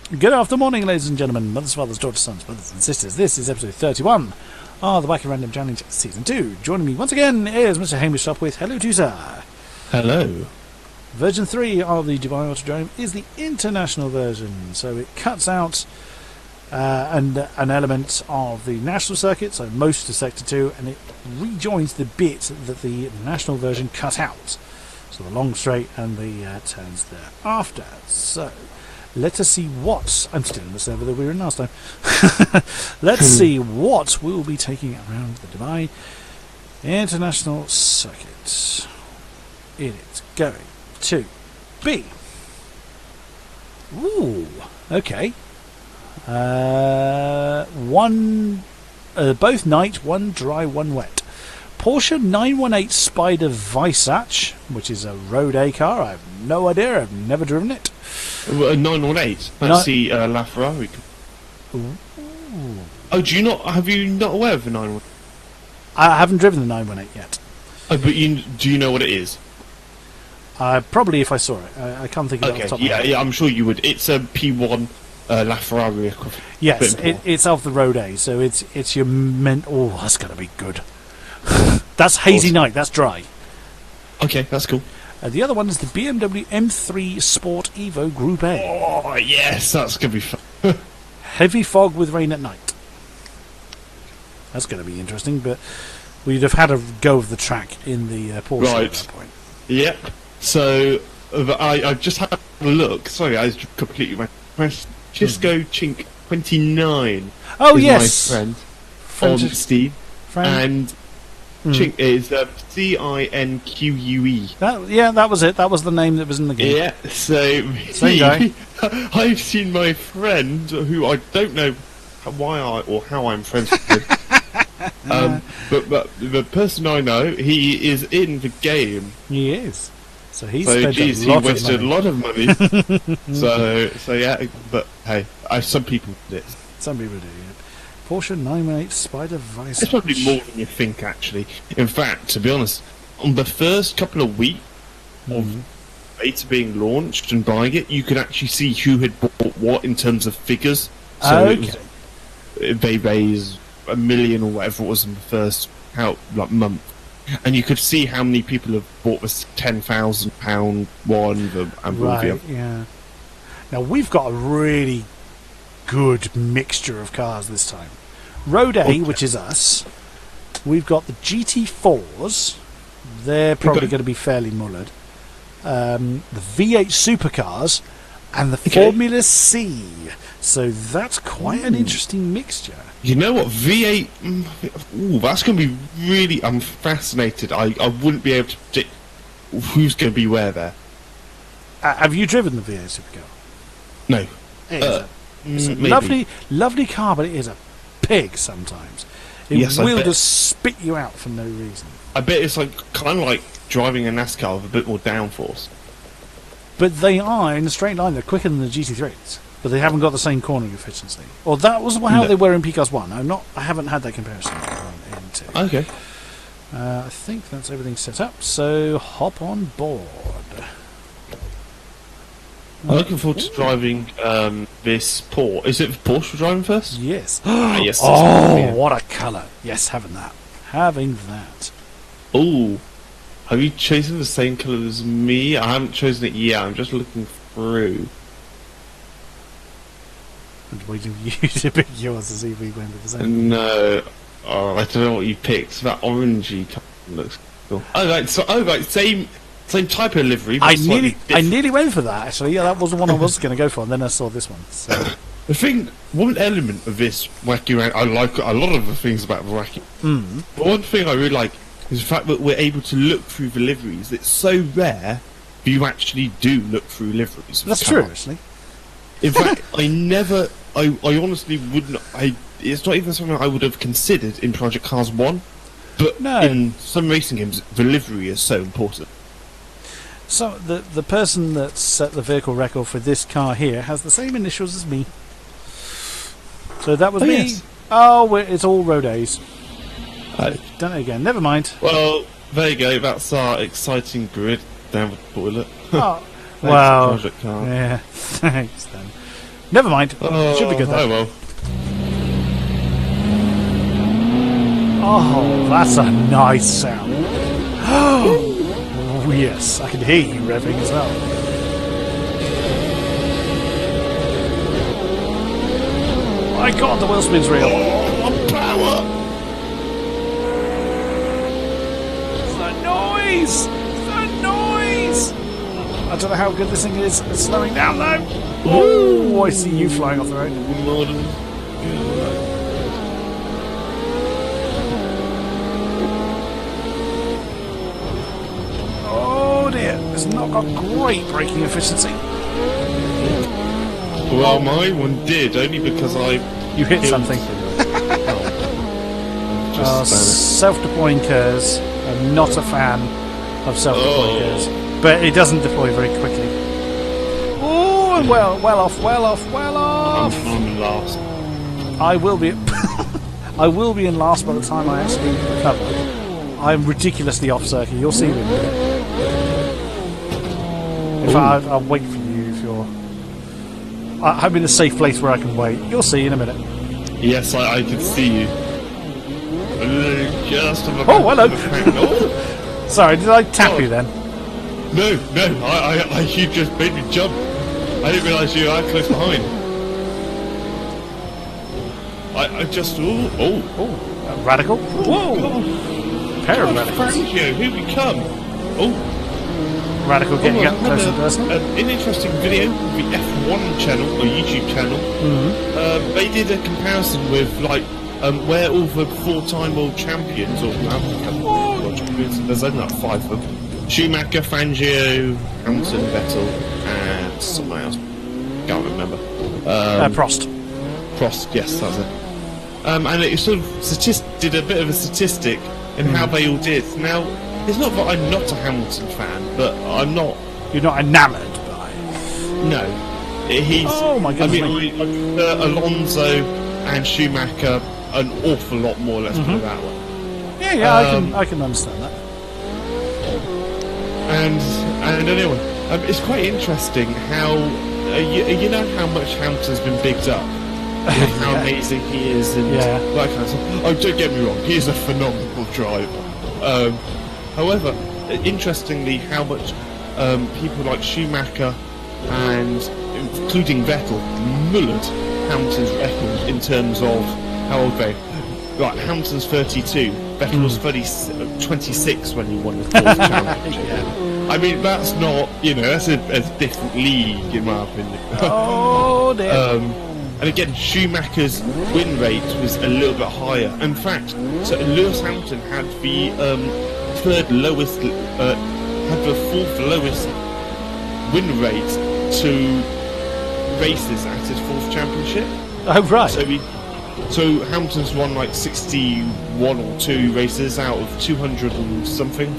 Good afternoon, ladies and gentlemen, mothers, fathers, daughters, sons, brothers and sisters. This is episode 31 of the Wacky Random Challenge Season 2. Joining me once again is Mr. Hamish Sopwith. Hello to you, sir. Hello. Version 3 of the Dubai Autodrome is the international version, so it cuts out an element of the national circuit, so most of Sector 2, and it rejoins the bit that the national version cut out. So the long straight and the turns thereafter. So let us see what... I'm still in the server that we were in last time. Let's see what we'll be taking around the Dubai International Circuit. It is going to be... Ooh, okay. Both night, one dry, one wet. Porsche 918 Spider Weissach, which is a Road A car. I have no idea. I've never driven it. 918. That's the LaFerrari. Oh, do you not? Have you not aware of the 918? I haven't driven the 918 yet. Oh, but do you know what it is? Probably if I saw it. I can't think of it off the top of my head. Yeah, I'm sure you would. It's a P1 LaFerrari. Yes, it's of the Road A, so it's your Oh, that's going to be good. That's hazy night. That's dry. Okay, that's cool. The other one is the BMW M3 Sport Evo Group A. Oh, yes, that's going to be fun. Heavy fog with rain at night. That's going to be interesting, but we'd have had a go of the track in the Porsche at that point. Yep. So, I just had a look. Sorry, I was completely... Cisco Chink 29 is yes. My friend, Steve. Friend. And Chink is Cinque. That was it. That was the name that was in the game. Yeah, so same guy. I've seen my friend, who I don't know how I'm friends with, but the person I know, he is in the game. He is. So he wasted a lot of money. so yeah, but hey, some people do it. Some people do. Yeah. Porsche 918 Spider Weissach. It's probably more than you think, actually. In fact, to be honest, on the first couple of weeks of beta being launched and buying it, you could actually see who had bought what in terms of figures. So they raised $1 million or whatever it was in the first month. And you could see how many people have bought this £10,000 one and right, yeah. Now we've got a really good mixture of cars this time. Road A, which is us. We've got the GT4s. They're probably going to be fairly mullered. The V8 supercars and the Formula C. So that's quite an interesting mixture. You know what, V8... Ooh, that's going to be really... I'm fascinated. I wouldn't be able to predict who's going to be where there. Have you driven the V8 supercar? No. It's a lovely car, but it is a pig sometimes. It will just spit you out for no reason. I bet it's kind of like driving a NASCAR with a bit more downforce. But they are, in a straight line, they're quicker than the GT3s. But they haven't got the same cornering efficiency. Or that was how they were in PCAS 1. I haven't had that comparison in 2. Okay. I think that's everything set up, so hop on board. I'm looking forward to driving this Porsche. Is it Porsche we're driving first? Yes. Yes. Oh, what a colour. Yes, having that. Oh. Have you chosen the same colour as me? I haven't chosen it yet. I'm just looking through. I'm waiting for you to pick yours to see if we went with the same. No. Oh, I don't know what you picked. That orangey colour looks cool. Same type of livery. I nearly went for that, actually. Yeah, that was the one I was going to go for, and then I saw this one. So. The thing, one element of this Wacky Random, I like a lot of the things about the Wacky. But one thing I really like is the fact that we're able to look through the liveries. It's so rare you actually do look through liveries. That's true, actually. In fact, I honestly wouldn't. It's not even something I would have considered in Project Cars 1. But in some racing games, the livery is so important. So the person that set the vehicle record for this car here has the same initials as me. So that was me. Yes. Oh, it's all Road A's. Done it again. Never mind. Well, there you go. That's our exciting grid down the toilet. Oh, wow. Yeah, thanks then. Never mind. Should be good though. Oh well. Oh, that's a nice sound. Oh, yes. I can hear you revving as well. My God, the wheel spin's real. Oh, power! The noise! The noise! I don't know how good this thing is at slowing down though. Oh, I see you flying off the road. Oh dear, it's not got great braking efficiency. Well, my one did, only because You hit something. Self-deploying curves. I'm not a fan of self-deploying curves, but it doesn't deploy very quickly. Oh, and well off. I'm last. I will be. I will be in last by the time I actually recover. I'm ridiculously off circuit. You'll see me in a minute. In fact, I'll wait for you if you're. I'm in a safe place where I can wait. You'll see in a minute. Yes, I can see you. Just Oh, hello. Sorry, did I tap you then? No, you just made me jump. I didn't realise you were that close behind. I just Radical. Whoa. Pair of radicals. Here we come. Oh. Radical getting up close and personal. An interesting video, the F1 channel or YouTube channel. They did a comparison with where all the four-time world champions or world champions. There's only like 5 of them: Schumacher, Fangio, Hamilton, Vettel, and someone else. Can't remember. Prost. Prost, yes, that's it. And it sort of did a bit of a statistic in how they all did. Now, it's not that I'm not a Hamilton fan, but I'm not. You're not enamoured by. No, he's. Oh my goodness! I mean, Alonso and Schumacher an awful lot more. Let's put it that way. Yeah, I can understand that. And anyway, it's quite interesting how you know how much Hamilton's been bigged up. How amazing he is and that kind of stuff. Oh, don't get me wrong, he is a phenomenal driver. However, interestingly, how much people like Schumacher and including Vettel mullered Hamilton's record in terms of how old they. Right, Hamilton's 32. Vettel was 26 when he won the fourth championship. I mean, that's not, that's a different league in my opinion. Oh dear. And again, Schumacher's win rate was a little bit higher. In fact, so Lewis Hamilton had the fourth lowest win rate to races at his fourth championship. Oh right. So Hamilton's won like 61 or 2 races out of 200 and something.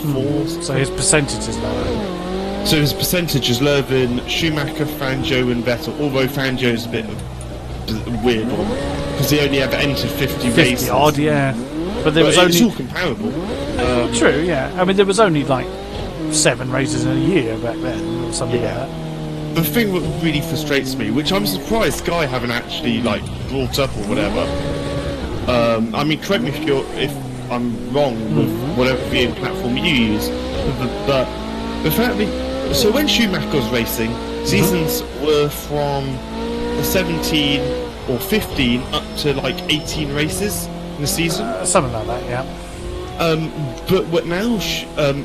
So his percentage is lower. So his percentage is lower than Schumacher, Fangio, and Vettel. Although Fangio's a bit of a weird one because he only ever entered 50 races. Odd, yeah. But there was it's only all comparable. True, yeah. I mean, there was only like 7 races in a year back then, or something like that. The thing that really frustrates me, which I'm surprised Sky haven't actually brought up or whatever. I mean, correct me if I'm wrong with whatever viewing platform you use, but the fact that so when Schumacher was racing, seasons were from 17 or 15 up to 18 races in the season. Something like that, yeah. But what now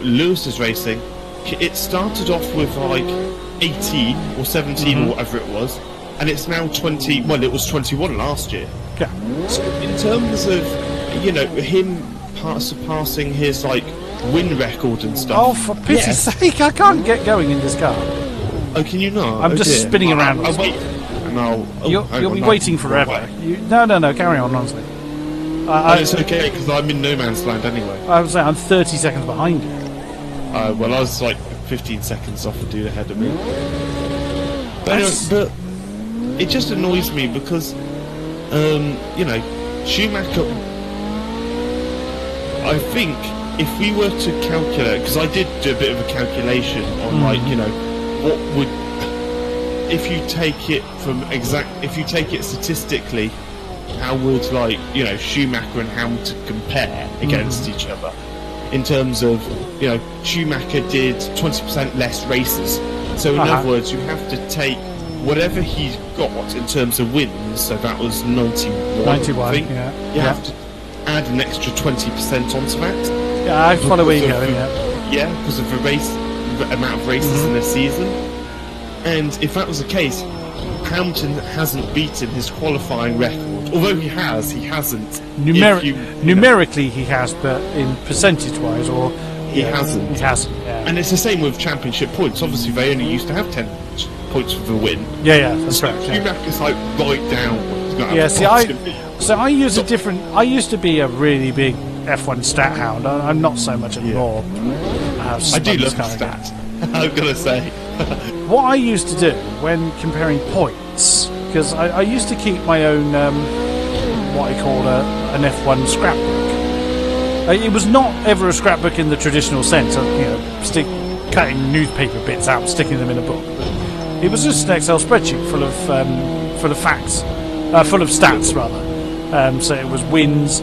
Lewis is racing, it started off with 18 or 17 or whatever it was, and it's now 20. Well, it was 21 last year. Yeah. So in terms of him surpassing his win record and stuff. Oh, for pity's sake! I can't get going in this car. Oh, can you not? I'm just spinning around. I'll wait. You'll be waiting forever. No, carry on, honestly. It's okay because I'm in no man's land anyway. I would say I'm 30 seconds behind you. Well, I was 15 seconds off a dude ahead of me. But it just annoys me because, Schumacher. I think if we were to calculate, because I did do a bit of a calculation on what would if you take it statistically, how would Schumacher and Hamilton compare against each other? In terms of Schumacher did 20% less races, so in other words, you have to take whatever he's got in terms of wins. So that was 91. I think. You have to add an extra 20% onto that. Yeah, I follow where you're going. Yeah, because of the amount of races in a season. And if that was the case, Hamilton hasn't beaten his qualifying record. Although he hasn't. Numerically, he has, but in percentage-wise, he hasn't. He hasn't. Yeah. And it's the same with championship points. Obviously, they only used to have 10 points for the win. Yeah, that's right. Schumacher's right down. Yeah, see, I use a different. I used to be a really big F1 stat hound. I'm not so much anymore. I do love stats. I'm gonna say. What I used to do when comparing points, because I used to keep my own what I call an F1 scrapbook. It was not ever a scrapbook in the traditional sense of cutting newspaper bits out and sticking them in a book. It was just an Excel spreadsheet full of facts, full of stats rather. So it was wins,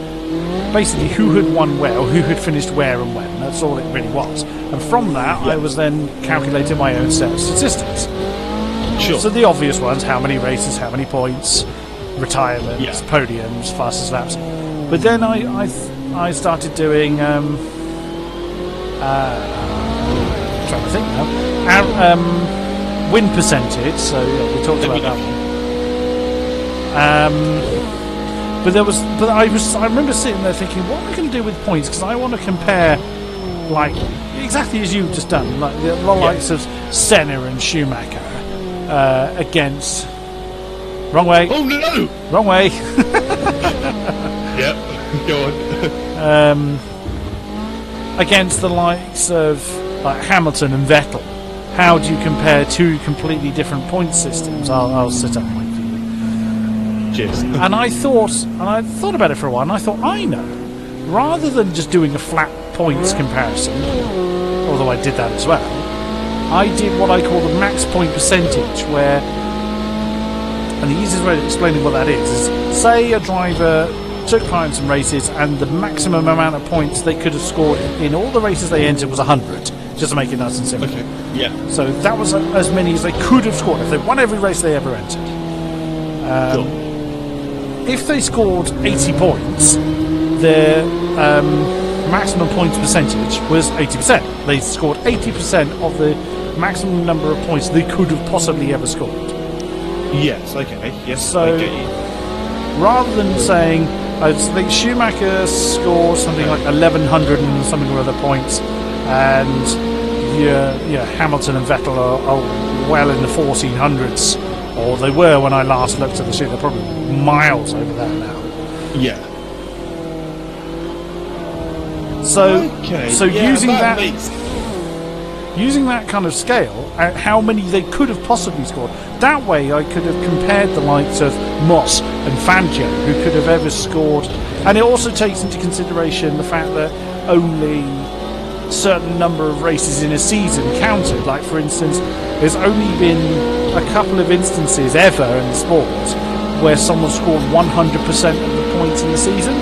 basically who had won where, or who had finished where and when. That's all it really was. And from that, I was then calculating my own set of statistics. Sure. So the obvious ones: how many races, how many points, retirements, podiums, fastest laps. But then I started doing. Trying to think now. Win percentage. So we talked about that one. But I remember sitting there thinking, what am I going to do with points? Because I want to compare, like exactly as you've just done, like the likes of Senna and Schumacher against. Wrong way. Oh no! Wrong way. Yep. Go on. Against the likes of like Hamilton and Vettel. How do you compare two completely different point systems? I'll sit up and wait for you. Cheers. And I thought about it for a while, and I thought, I know. Rather than just doing a flat points comparison, although I did that as well, I did what I call the max point percentage, where, and the easiest way of explaining what that is say a driver took part in some races and the maximum amount of points they could have scored in all the races they entered was 100, just to make it nice and simple. Okay. Yeah. So that was as many as they could have scored if they won every race they ever entered. Cool. If they scored 80 points, their maximum points percentage was 80%. They scored 80% of the maximum number of points they could have possibly ever scored. Yes, okay. Yes, so, I get you. Rather than saying, I think Schumacher scored something like 1,100 and something or other points, and Hamilton and Vettel are well in the 1,400s, or they were when I last looked at the sheet. They're probably miles over that now. Yeah. So, okay. using that kind of scale, how many they could have possibly scored. That way, I could have compared the likes of Moss and Fangio, who could have ever scored. And it also takes into consideration the fact that only a certain number of races in a season counted. Like, for instance, there's only been a couple of instances ever in the sport where someone scored 100% of the points in the season.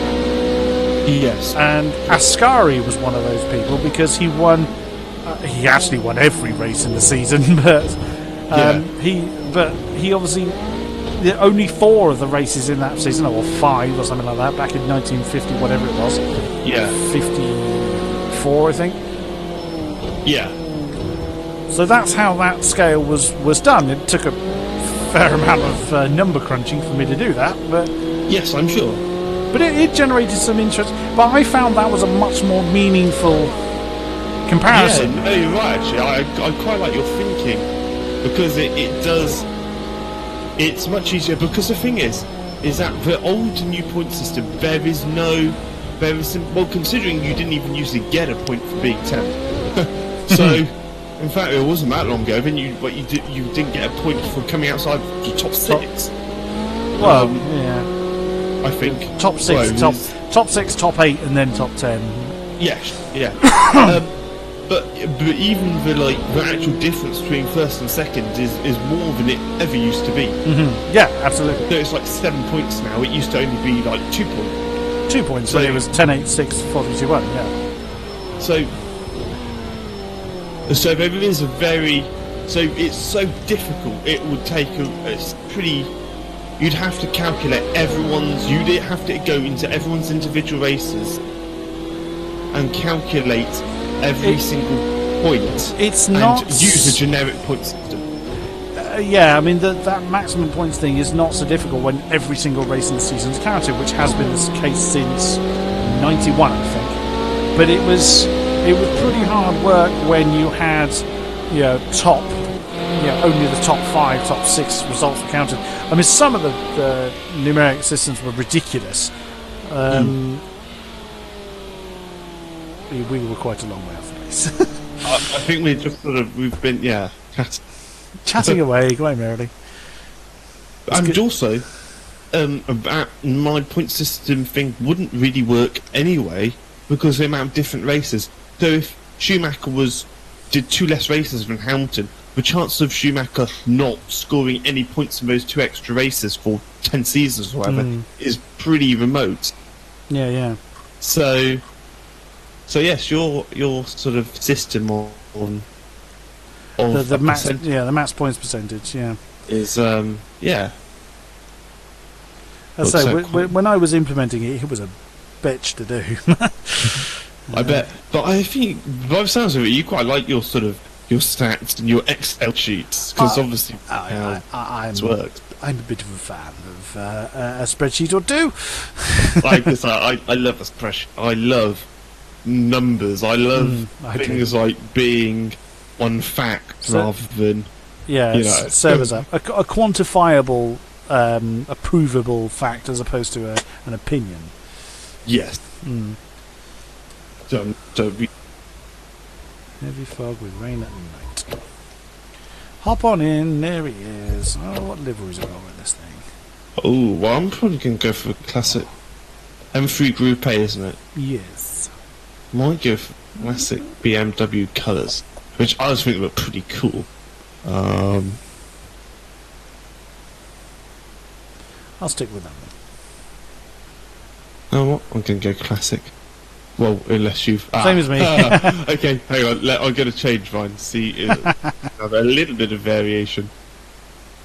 Yes. And Ascari was one of those people because he won. He actually won every race in the season, but he obviously only 4 of the races in that season, or 5 or something like that, back in 1950, whatever it was. Yeah. 54, I think. Yeah. So that's how that scale was done. It took a fair amount of number crunching for me to do that, but yes, I'm sure. But it generated some interest. But I found that was a much more meaningful comparison. Yeah, no, you're right. Actually, I quite like your thinking because it does. It's much easier because the thing is that the old new point system well, considering you didn't even usually get a point for being 10. So. In fact, it wasn't that long ago. Then you didn't get a point for coming outside the top 6. Well, yeah, I think top 6, top 6, top 8, and then top 10. Yes, yeah. but even the actual difference between first and second is more than it ever used to be. Mm-hmm. Yeah, absolutely. So it's like 7 points now. It used to only be like 2 points. 2 points. So it was 10, 8, 6, 4, 3, 2, 1. Yeah. So there is a very. So it's so difficult. It would take it's pretty. You'd have to calculate everyone's. You'd have to go into everyone's individual races and calculate every single point. It's and not use a generic point system. Yeah, I mean that maximum points thing is not so difficult when every single race in the season's counted, which has been the case since '91, I think. But it was pretty hard work when you had only the top 5, top 6 results were counted. I mean, some of the numeric systems were ridiculous. We were quite a long way off the race. I think we've been chatting away quite merrily. And also, about my point system thing wouldn't really work anyway because of the amount of different races. So if Schumacher did 2 less races than Hamilton, the chance of Schumacher not scoring any points in those 2 extra races for 10 seasons or whatever is pretty remote. Yeah. So yes, your sort of system on the max points percentage, is I say when I was implementing it was a bitch to do. I bet, but I think by the sounds of it, you quite like your stats and your Excel sheets because obviously it's worked. I'm a bit of a fan of a spreadsheet or two. I love a spreadsheet. I love numbers. I love things like being one fact rather than servers up a quantifiable, a provable fact as opposed to an opinion. Yes. Don't be. Heavy fog with rain at night. Hop on in, there he is. Oh, what liveries are on with this thing? Oh, well, I'm probably going to go for classic M3 Group A, isn't it? Yes. Might go for classic BMW colours, which I was thinking look pretty cool. I'll stick with that one. You know what? I'm going to go classic. Well, unless you've... Same as me. Okay, hang on. I'm going to change mine. See, have a little bit of variation.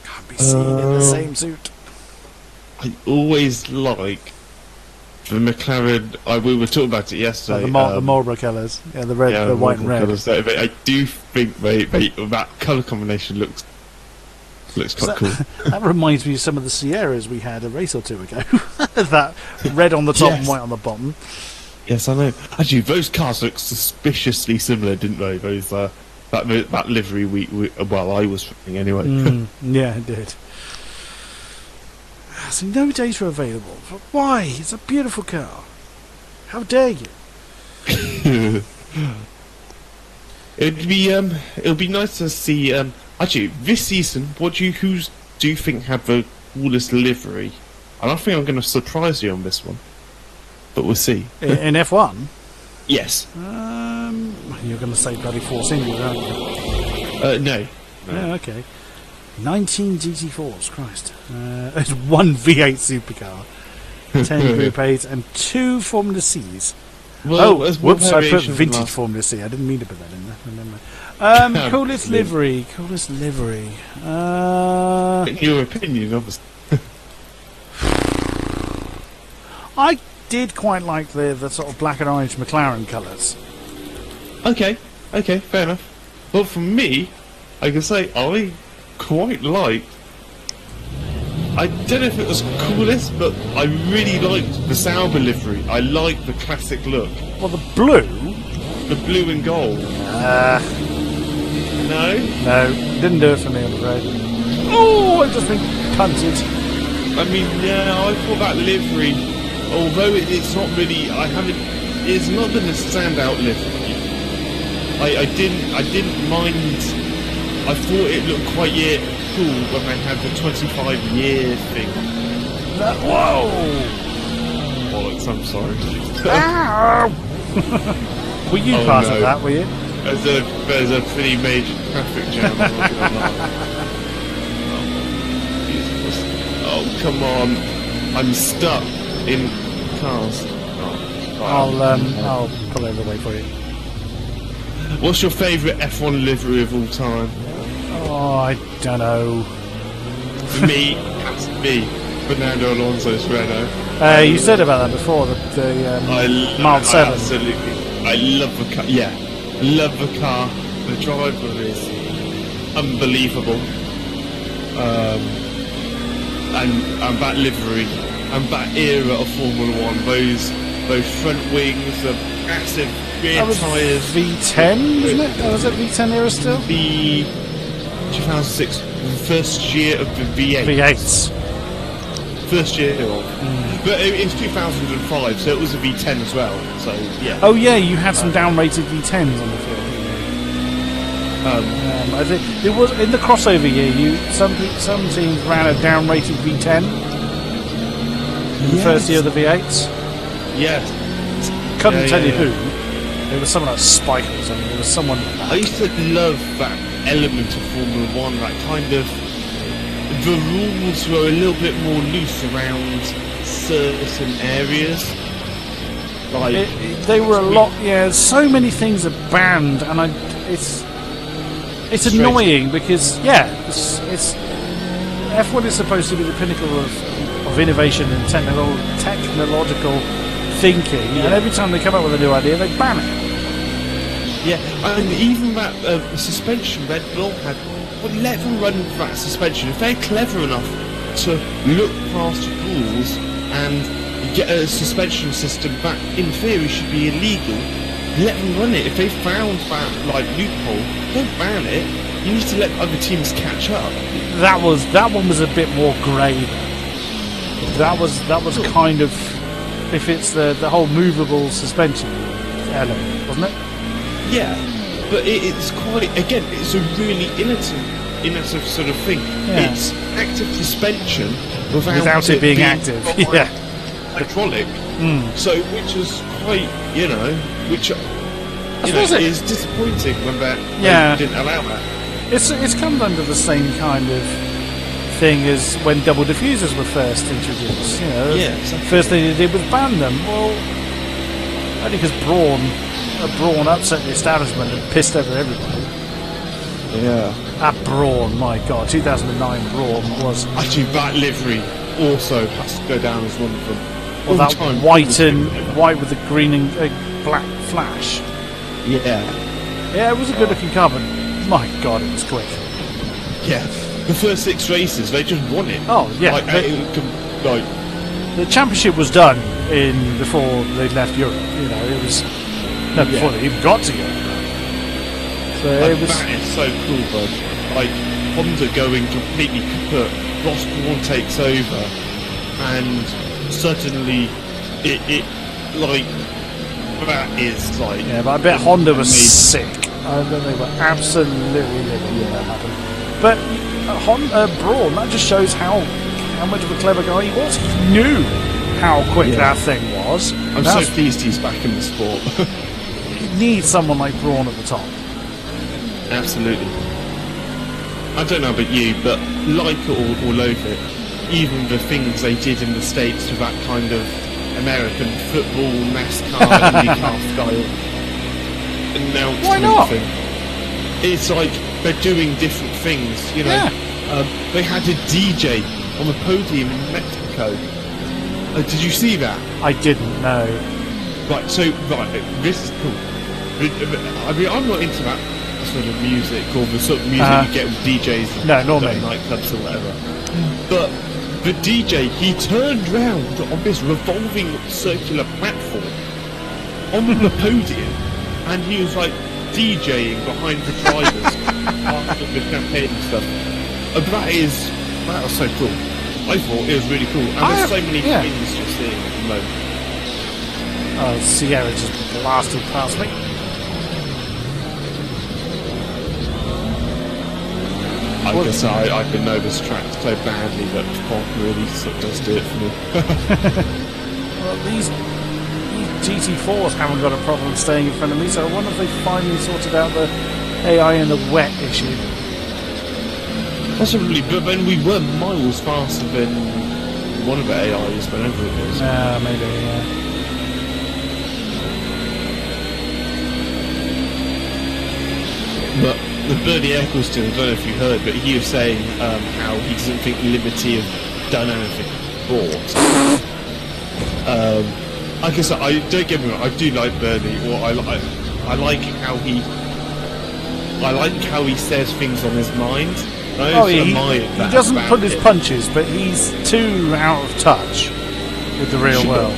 Can't be seen in the same suit. I always like the McLaren... we were talking about it yesterday. The Marlboro colours. Yeah, the red, the white and red. Colours, I do think that colour combination looks quite cool. That reminds me of some of the Sierras we had a race or two ago. That red on the top and white on the bottom. Yes, I know. Actually, those cars look suspiciously similar, didn't they? Those that livery I was running anyway. Yeah, it did. So no data available. But why? It's a beautiful car. How dare you? It'll be nice to see. Actually, this season, who do you think had the coolest livery? And I think I'm going to surprise you on this one. But we'll see. In F1? Yes. You're going to say bloody Force India, aren't you? No. Oh, okay. 19 GT4s, Christ. It's 1 V8 supercar, 10 Group 8, and 2 Formula C's. Well, whoops, I put vintage Formula C. I didn't mean to put that in there. Coolest livery. Your opinion, obviously. I did quite like the sort of black and orange McLaren colours. Okay, fair enough. Well, for me, I can say I quite liked... I don't know if it was coolest, but I really liked the Sauber livery. I liked the classic look. Well, the blue? The blue and gold. No, didn't do it for me, I'm afraid. Oh, I've just been punted. I mean, I thought that livery, although it's not really, it's not been a standout livery. I didn't mind. I thought it looked quite cool when they had the 25-year thing. Whoa! Bollocks, I'm sorry. Ow! Were you part of that, were you? There's a pretty major traffic jam. I'm not gonna lie. Oh, come on! I'm stuck in cars. I'll pull over the way for you. What's your favourite F1 livery of all time? Oh, I don't know. For me, has to be Fernando Alonso's Renault. You said about that before. The Mild 7. Absolutely. I love the car. Yeah, I love the car. The driver is unbelievable. And that livery and that era of Formula One, those front wings, the massive rear tyres. V10, wasn't it? Was it V10 era still? The 2006, the first year of the V8. V8s. First year of. But it's 2005, so it was a V10 as well. So yeah. Oh yeah, you had some down-rated V10s on the field. I think it was in the crossover year. Some teams ran a down-rated V10 in the first year of the V8s. Yes. Couldn't tell you who. There was someone like Spike or something. There was someone. I used to love that element of Formula One. That kind of the rules were a little bit more loose around certain areas. Like they were a lot. Yeah, so many things are banned, and it's annoying because it's F1 is supposed to be the pinnacle of innovation and technological thinking, and every time they come up with a new idea, they ban it. Yeah, and even that suspension, Red Bull had let them run that suspension. If they're clever enough to look past rules and get a suspension system that, in theory, should be illegal, let them run it. If they found that loophole, don't ban it. You need to let other teams catch up. That one was a bit more grey. That was kind of, if it's the whole movable suspension element, wasn't it? Yeah, but it's quite, again, it's a really innovative sort of thing. Yeah. It's active suspension without it being active. Yeah. Hydraulic. So, which is quite, which is disappointing when they didn't allow that. It's come under the same kind of thing as when double diffusers were first introduced. Exactly. First thing they did was ban them. Well, only because Brawn upset the establishment and pissed over everybody. Yeah. That Brawn, my God, 2009 Brawn was. Actually, that livery also has to go down as one of them. Well, that white with the green and black flash. Yeah. Yeah, it was a good looking car, but my God, it was quick. Yeah. The first 6 races, they just won it. Oh, yeah. The championship was done before they left Europe. It was before they even got to Europe. So that is so cool, bud. Honda going completely kaput. Ross Brawn takes over, and suddenly that is like. Yeah, but I bet Honda was sick. I bet they were absolutely living when that happened. But Brawn, that just shows how much of a clever guy he was. He knew how quick that thing was. I'm so pleased he's back in the sport. You need someone like Brawn at the top. Absolutely. I don't know about you, but like it or loathe it, even the things they did in the States with that kind of American football, NASCAR, IndyCar style announcement. Why not? Thing. It's like they're doing different things, They had a DJ on the podium in Mexico. Did you see that? I didn't know. Right, this is cool. I mean, I'm not into that sort of music or the sort of music you get with DJs no, normally nightclubs or whatever. But the DJ, he turned round on this revolving circular platform on the podium, and he was DJing behind the drivers after the champagne and stuff. And that was so cool. I thought it was really cool, and there's so many things you're seeing at the moment. Oh, Sierra just blasted past me. I guess I can know this track so badly that fog really sort of does do it for me. Well, GT4s haven't got a problem staying in front of me, so I wonder if they finally sorted out the AI and the wet issue. Possibly, but then we were miles faster than one of the AIs, whenever it was. Maybe, yeah. But the Bernie Eccleston, I don't know if you heard, but he was saying how he doesn't think Liberty have done anything before. I guess I don't get me wrong, I do like Bernie, or I like how he says things on his mind. He doesn't put his punches, but he's too out of touch with the real world.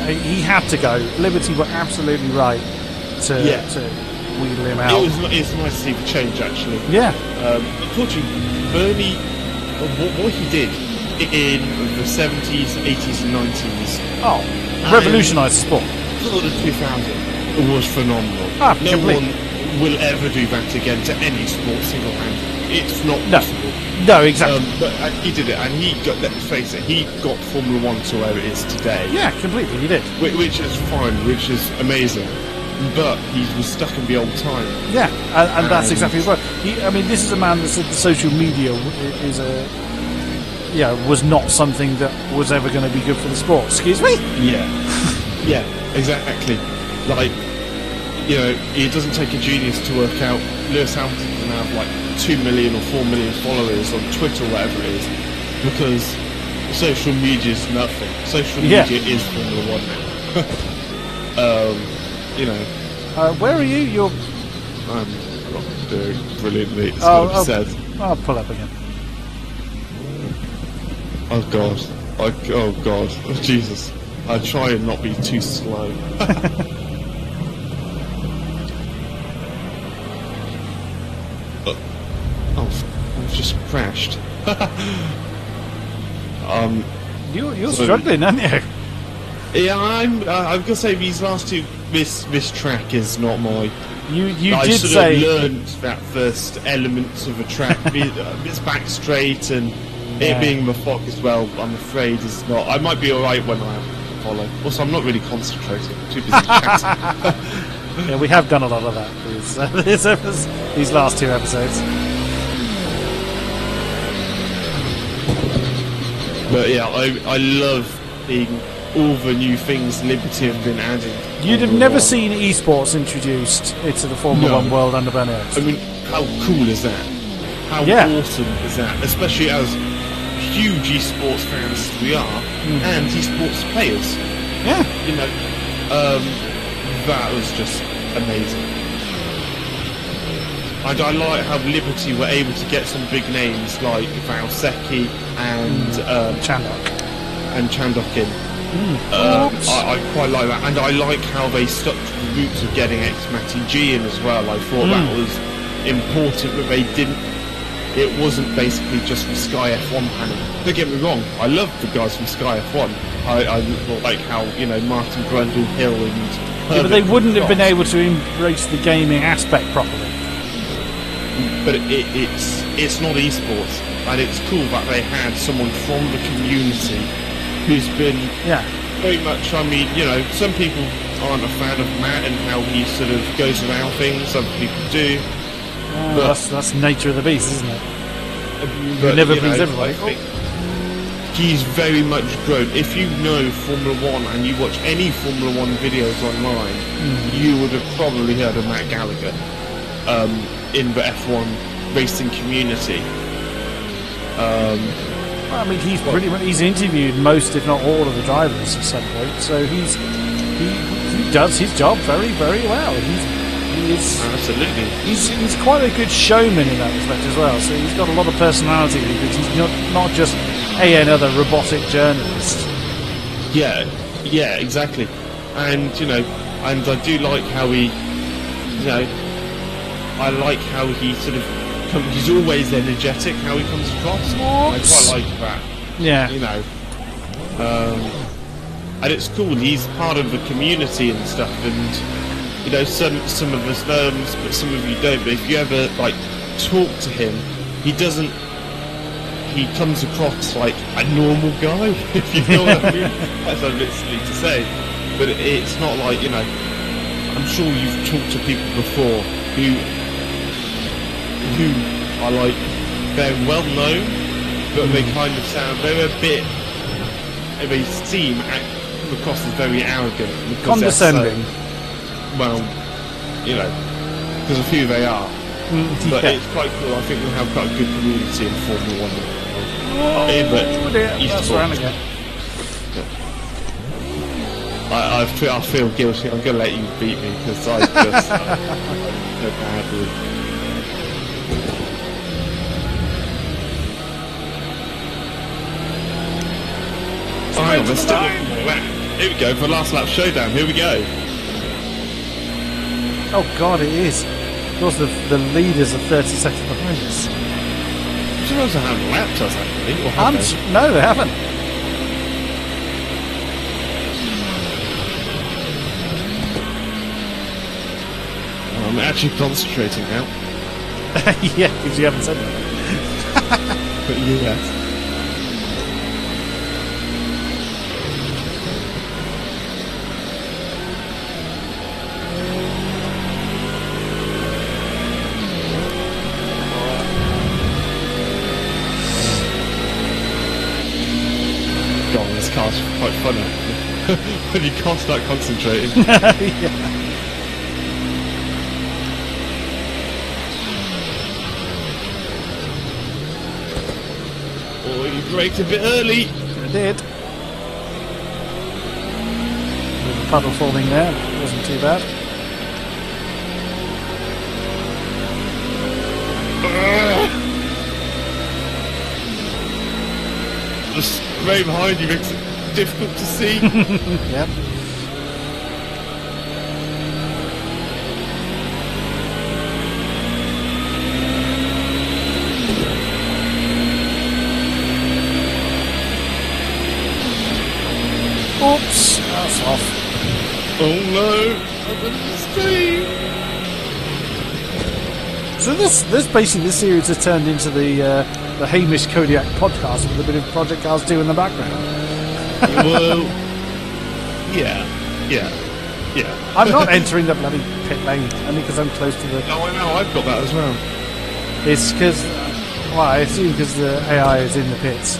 He had to go. Liberty were absolutely right to wheel him out. It's nice to see the change, actually. Yeah. Unfortunately, Bernie, what he did in the 70s, 80s and 90s... revolutionised sport. For the 2000s was phenomenal. No one will ever do that again to any sport single-handed. It's not possible. No, exactly. But he did it, and let's face it, he got Formula 1 to where it is today. Yeah, completely, he did. Which is fine, which is amazing. But he was stuck in the old time. Yeah, and that's exactly right. This is a man that said the social media was not something that was ever going to be good for the sport. Excuse me? Yeah. Yeah, exactly. Like, it doesn't take a genius to work out Lewis Hamilton doesn't have 2 million or 4 million followers on Twitter or whatever it is, because social media is nothing. Social media is Formula 1 now. Where are you? I'm not doing brilliantly. It's what I've said. I'll pull up again. Oh God. Oh God. Oh Jesus. I'll try and not be too slow. I've just crashed. You're struggling, aren't you? Yeah, I'm gonna say these last two. This track is not my. I did say learned that first elements of a track. It's back straight and it being the fog as well. I'm afraid is not. I might be all right when I follow. Also, I'm not really concentrating. I'm too busy chatting. Yeah, we have done a lot of that these last two episodes. But yeah, I love being all the new things Liberty have been adding. You'd have never seen esports introduced into the Formula 1 world under Ben Hurst. I mean, how cool is that? How awesome is that? Especially as huge esports fans as we are, and esports players. Yeah. That was just amazing. And I like how Liberty were able to get some big names like Valsecchi and Chandok in. I quite like that, and I like how they stuck to the roots of getting X-Matty G in as well. I thought that was important, but they didn't. It wasn't basically just from Sky F1 panel. Don't get me wrong, I love the guys from Sky F1. I like how Martin Brundle, Hill, and but they wouldn't have been able to embrace the gaming aspect properly. But it's not esports, and it's cool that they had someone from the community who's been very much. Some people aren't a fan of Matt and how he sort of goes around things. Other people do. But that's nature of the beast, isn't it? But never please everybody. He's very much grown. If you know Formula 1 and you watch any Formula 1 videos online, you would have probably heard of Matt Gallagher in the F1 racing community. He's interviewed most, if not all, of the drivers at some point. So he does his job very, very well. He is absolutely. He's quite a good showman in that respect as well. So he's got a lot of personality because he's not just another robotic journalist. Yeah, exactly. And and I do like how he, I like how he sort of. He's always energetic. How he comes across, I quite like that. Yeah, and it's cool. He's part of the community and stuff, and some of us know him, but some of you don't. But if you ever talk to him, he doesn't. He comes across like a normal guy, if you know what I mean. That's a bit silly to say, but it's not like, you know, I'm sure you've talked to people before who are like, they're well known, but they kind of sound, they're a bit, they seem come across as very arrogant. Condescending. Well, you know, because a few they are. But Yeah. it's quite cool. I think we have quite a good community in Formula 1. Oh dear, East that's Talk. around again. I feel guilty. I'm going to let you beat me because I just so badly. Hang on, there's still one lap. Here we go for the last lap showdown. Here we go. Oh god, it is. Of course, the leaders are 30 seconds behind us. I'm supposed to have lapped us actually. Or have they? No, they haven't. I'm actually concentrating now. Yeah, because you haven't said that. But yes. God, this car's quite fun actually. When you can't start concentrating. Yeah. Oh, you braked a bit early. I did. With a puddle forming there, wasn't too bad. The spray behind you makes it difficult to see. Yep. Oops, that's off. Oh no! I'm in the stream. So this basically, this series has turned into the King-Kodiak podcast with a bit of Project Cars 2 in the background. Well, yeah. I'm not entering the bloody pit lane, only because I'm close to the... No, I know, I've got that as well. It's because... Well, I assume because the AI is in the pits.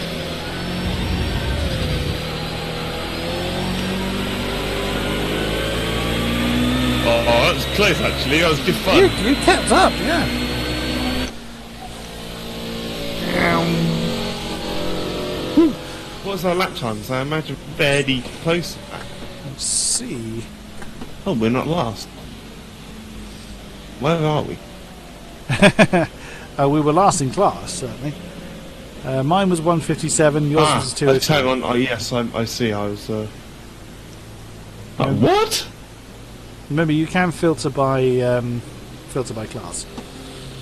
Oh, that was close actually, that was good fun. You kept up, yeah. What was our lap times? I imagine fairly close to that. Let's see. Oh, we're not last. Where are we? We were last in class, certainly. Mine was 157, yours was 202. hang on. Oh, yes, I see. I was. What? Remember, you can filter by class.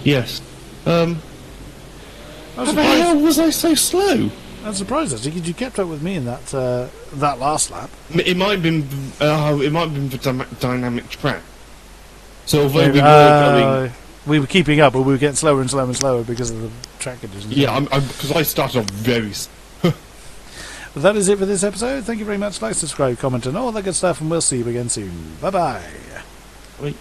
Yes. I was How the hell surprised. was I so slow? I was surprised actually because you kept up with me in that last lap. It might have been. It might have been for dynamic track. So although we were keeping up, but we were getting slower and slower and slower because of the track conditions. Yeah, because I started off very. Well, that is it for this episode. Thank you very much. Like, subscribe, comment, and all that good stuff, and we'll see you again soon. Bye bye. Wait.